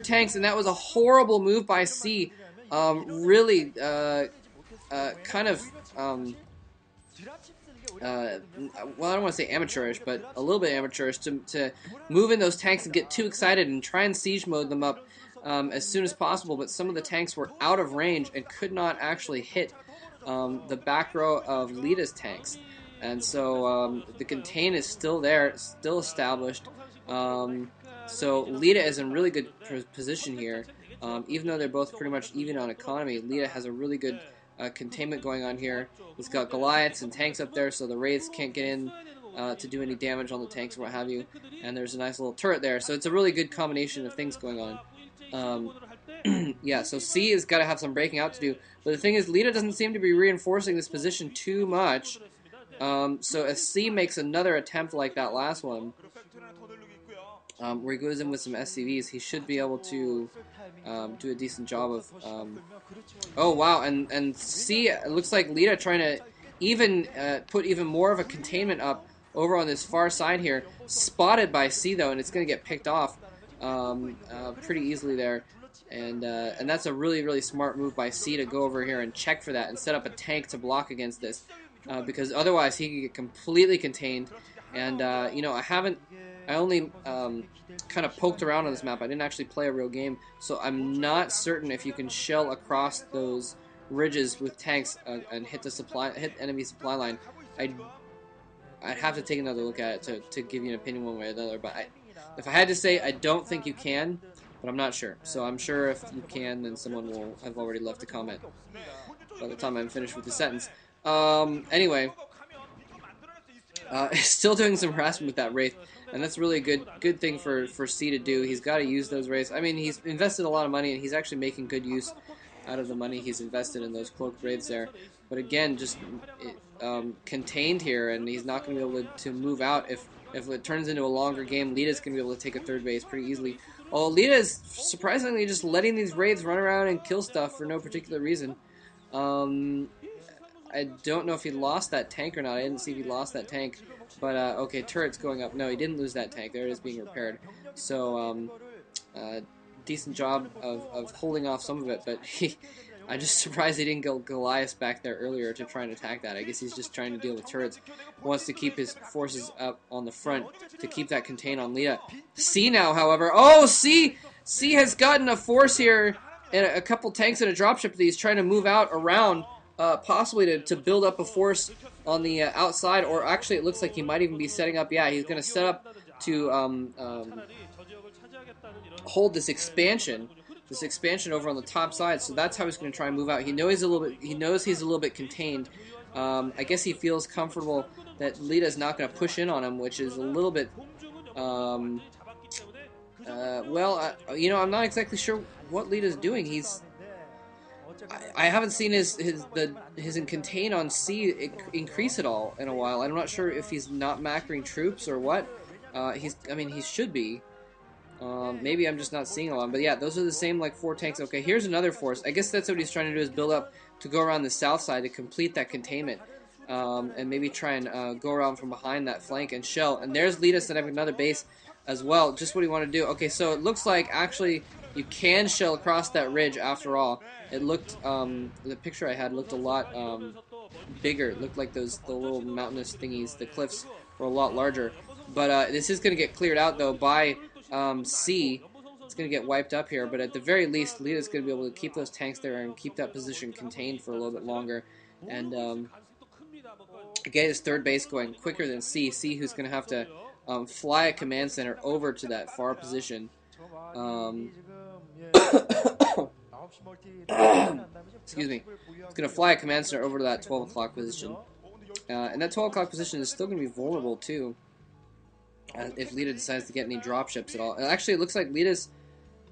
tanks, and that was a horrible move by C. Really, kind of, well, I don't want to say amateurish, but a little bit amateurish to move in those tanks and get too excited and try and siege mode them up as soon as possible. But some of the tanks were out of range and could not actually hit the back row of Leta's tanks. And so the contain is still there, still established. So Leta is in really good position here. Even though they're both pretty much even on economy, Leta has a really good containment going on here. He's got Goliaths and tanks up there, so the Wraiths can't get in to do any damage on the tanks or what have you. And there's a nice little turret there, so it's a really good combination of things going on. Yeah, so C has got to have some breaking out to do. But the thing is, Leta doesn't seem to be reinforcing this position too much. So if C makes another attempt like that last one, where he goes in with some SCVs, he should be able to do a decent job of... oh, wow, and C, it looks like Leta trying to even put even more of a containment up over on this far side here. Spotted by C, though, and it's going to get picked off pretty easily there. And that's a really, really smart move by C to go over here and check for that and set up a tank to block against this. Because otherwise he could get completely contained. And, you know, I only kind of poked around on this map. I didn't actually play a real game, so I'm not certain if you can shell across those ridges with tanks and hit enemy supply line. I'd have to take another look at it to give you an opinion one way or the other. But if I had to say, I don't think you can, but I'm not sure. So I'm sure if you can, then someone will have already left a comment by the time I'm finished with the sentence. Anyway, still doing some harassment with that Wraith, and that's really a good thing for C to do. He's got to use those Wraiths. I mean, he's invested a lot of money, and he's actually making good use out of the money he's invested in those cloaked Wraiths there. But again, just contained here, and he's not going to be able to move out. If it turns into a longer game, Leta's going to be able to take a third base pretty easily. Oh, Leta is surprisingly just letting these Wraiths run around and kill stuff for no particular reason. I don't know if he lost that tank or not. I didn't see if he lost that tank. But, okay, turret's going up. No, he didn't lose that tank. There it is being repaired. So, decent job of holding off some of it. But I'm just surprised he didn't go Goliath back there earlier to try and attack that. I guess he's just trying to deal with turrets. Wants to keep his forces up on the front to keep that contain on Leta. C now, however. Oh, C has gotten a force here and a couple tanks and a dropship that he's trying to move out around. Possibly to build up a force on the outside, or actually it looks like he might even be setting up, yeah, he's going to set up to hold this expansion over on the top side, so that's how he's going to try and move out. He knows he's a little bit contained. I guess he feels comfortable that Leta's not going to push in on him, which is a little bit, well, you know, I'm not exactly sure what Leta's doing. I haven't seen his contain on C increase at all in a while. I'm not sure if he's not macroing troops or what. I mean, he should be. Maybe I'm just not seeing a lot. But yeah, those are the same like 4 tanks. Okay, here's another force. I guess that's what he's trying to do, is build up to go around the south side to complete that containment. And maybe try and go around from behind that flank and shell. And there's Leta setting up another base as well. Just what he wanted to do. Okay, so it looks like actually you can shell across that ridge after all. It looked, the picture I had looked a lot bigger. It looked like the little mountainous thingies, the cliffs, were a lot larger. But this is going to get cleared out, though, by C. It's going to get wiped up here, but at the very least, Leta's going to be able to keep those tanks there and keep that position contained for a little bit longer. And get his third base going quicker than C. C, who's going to have to fly a command center over to that far position. Excuse me. It's going to fly a command center over to that 12 o'clock position. And that 12 o'clock position is still going to be vulnerable, too, if Leta decides to get any dropships at all. And actually, it looks like Leta's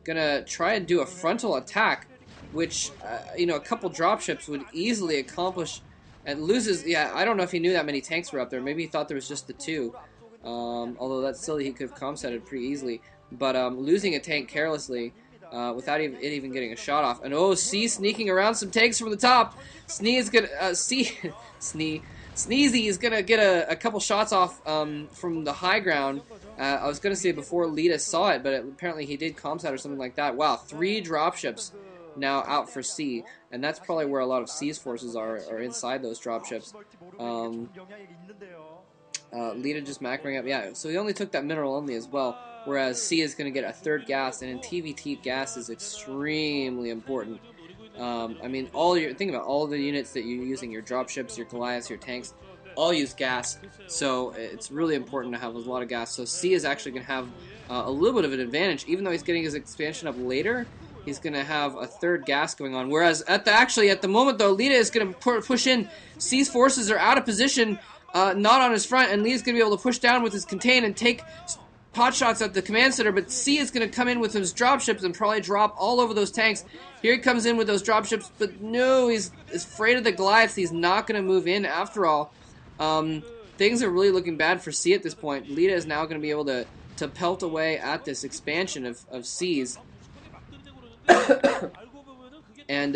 going to try and do a frontal attack, which, you know, a couple dropships would easily accomplish. And loses, yeah, I don't know if he knew that many tanks were up there. Maybe he thought there was just the 2. Although that's silly, he could have comsetted pretty easily. But losing a tank carelessly, without it even getting a shot off. And oh, C sneaking around some tanks from the top. Sneezy is gonna get a couple shots off from the high ground I was going to say before Leta saw it, but apparently he did comsat or something like that. Wow, 3 dropships now out for C, and that's probably where a lot of C's forces are inside those dropships. Leta just macroing up, yeah, so he only took that mineral only as well, whereas C is going to get a 3rd gas, and in TVT, gas is extremely important. I mean, think about all the units that you're using, your dropships, your Goliaths, your tanks, all use gas, so it's really important to have a lot of gas. So C is actually going to have a little bit of an advantage, even though he's getting his expansion up later. He's going to have a 3rd gas going on. Whereas at the moment though, Leta is going to push in. C's forces are out of position, not on his front, and Leta's going to be able to push down with his contain and take pot shots at the command center. But C is going to come in with his dropships and probably drop all over those tanks. Here he comes in with those dropships, but no, he's afraid of the Goliaths. He's not going to move in after all. Things are really looking bad for C at this point. Leta is now going to be able to pelt away at this expansion of C's. And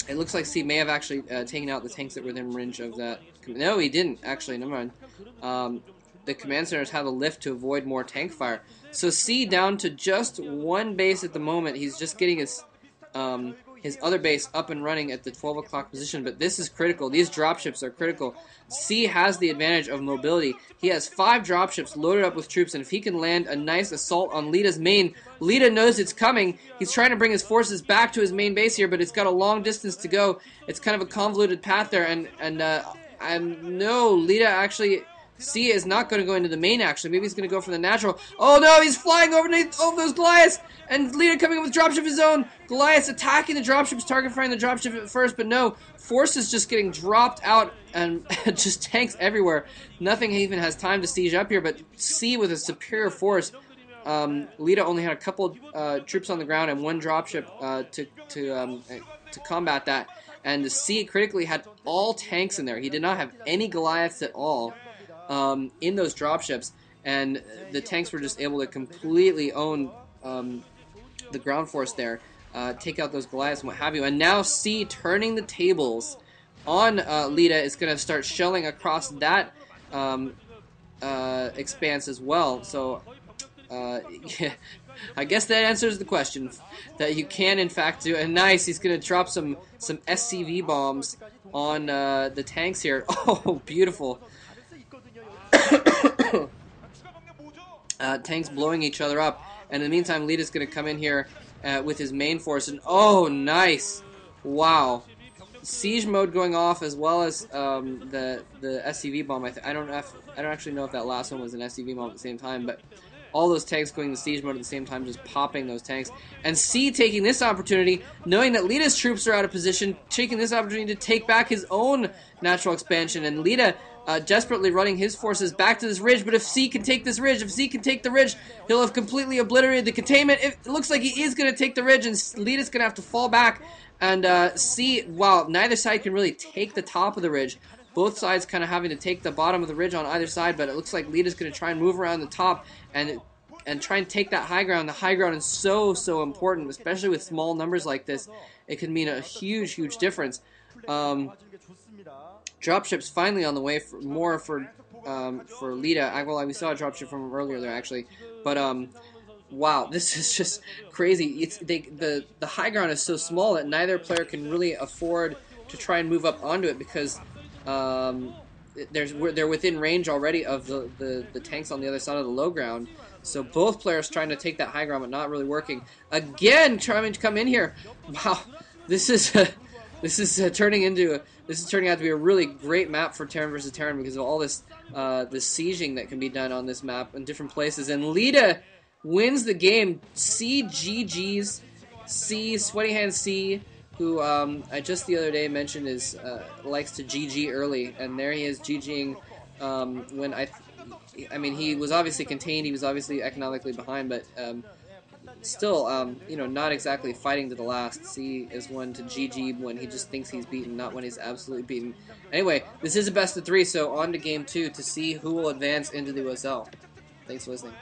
it looks like C may have actually taken out the tanks that were within range of that. No, he didn't, actually. Never mind. The command centers have a lift to avoid more tank fire. So C down to just 1 base at the moment. He's just getting his other base up and running at the 12 o'clock position, but this is critical. These dropships are critical. C has the advantage of mobility. He has 5 dropships loaded up with troops, and if he can land a nice assault on Leta's main, Leta knows it's coming. He's trying to bring his forces back to his main base here, but it's got a long distance to go. It's kind of a convoluted path there, and no, Leta actually... C is not going to go into the main, actually. Maybe he's going to go for the natural. Oh, no, he's flying over those Goliaths. And Leta coming in with dropship of his own. Goliaths attacking the dropships, target firing the dropship at first, but no. Forces just getting dropped out and just tanks everywhere. Nothing even has time to siege up here, but C with a superior force. Leta only had a couple troops on the ground and 1 dropship to combat that. And the C critically had all tanks in there. He did not have any Goliaths at all. In those dropships, and the tanks were just able to completely own the ground force there, take out those Goliaths and what have you. And now C turning the tables on Leta is going to start shelling across that expanse as well. So yeah, I guess that answers the question that you can in fact do. And nice, he's going to drop some SCV bombs on the tanks here. Oh, beautiful. Tanks blowing each other up, and in the meantime Leta's going to come in here with his main force, and oh, nice, wow, siege mode going off as well as the SCV bomb. I don't actually know if that last one was an SCV bomb at the same time, but all those tanks going to siege mode at the same time, just popping those tanks. And C taking this opportunity, knowing that Leta's troops are out of position, taking this opportunity to take back his own natural expansion, and Leta desperately running his forces back to this ridge. But if C can take this ridge, if C can take the ridge, he'll have completely obliterated the containment. It looks like he is going to take the ridge, and Leta's going to have to fall back. And C, wow, neither side can really take the top of the ridge. Both sides kind of having to take the bottom of the ridge on either side, but it looks like Leta's going to try and move around the top and try and take that high ground. The high ground is so important, especially with small numbers like this. It can mean a huge difference. Dropships finally on the way for Leta. Well, we saw a dropship from him earlier there actually, but wow, this is just crazy. The high ground is so small that neither player can really afford to try and move up onto it because they're within range already of the tanks on the other side of the low ground. So both players trying to take that high ground, but not really working. Again, trying to come in here. Wow, this is turning out to be a really great map for Terran versus Terran because of all this sieging that can be done on this map in different places. And Leta wins the game. C GG's, C Sweaty Hand C, who I just the other day mentioned likes to GG early, and there he is GGing when I mean, he was obviously contained, he was obviously economically behind, but still, you know, not exactly fighting to the last. C is one to GG when he just thinks he's beaten, not when he's absolutely beaten. Anyway, this is a best of 3, so on to game 2 to see who will advance into the OSL. Thanks for listening.